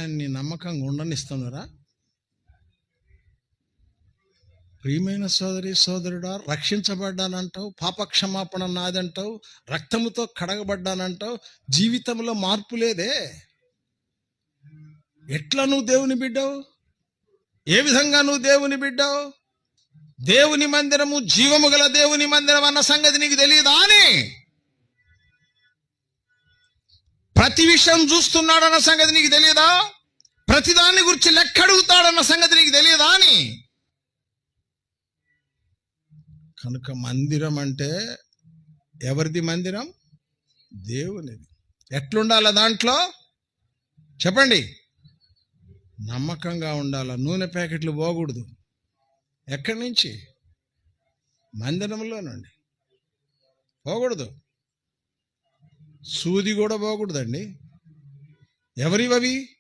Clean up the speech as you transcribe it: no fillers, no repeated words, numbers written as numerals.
మందిరాన్ని నమ్మకంగా ఉండనిస్తున్నారా? ప్రియమైన సోదరి సోదరుడా, రక్షించబడ్డానంటావు, పాపక్షమాపణ నాదంటావు, రక్తముతో కడగబడ్డానంటావు, జీవితంలో మార్పు లేదే. ఎట్లా నువ్వు దేవుని బిడ్డవు? ఏ విధంగా నువ్వు దేవుని బిడ్డవు? దేవుని మందిరము జీవము గల దేవుని మందిరం అన్న సంగతి నీకు తెలియదా అని? ప్రతి విషయం చూస్తున్నాడన్న సంగతి నీకు తెలియదా? ప్రతిదాన్ని గురించి లెక్క అడుగుతాడన్న సంగతి నీకు తెలియదా అని? కనుక మందిరం అంటే ఎవరిది? మందిరం దేవునిది. ఎట్లుండాల దాంట్లో చెప్పండి? నమ్మకంగా ఉండాల. నూనె ప్యాకెట్లు పోకూడదు. ఎక్కడి నుంచి? మందిరంలో నుండి పోకూడదు. సూది కూడా పోకూడదండి. ఎవరివవి?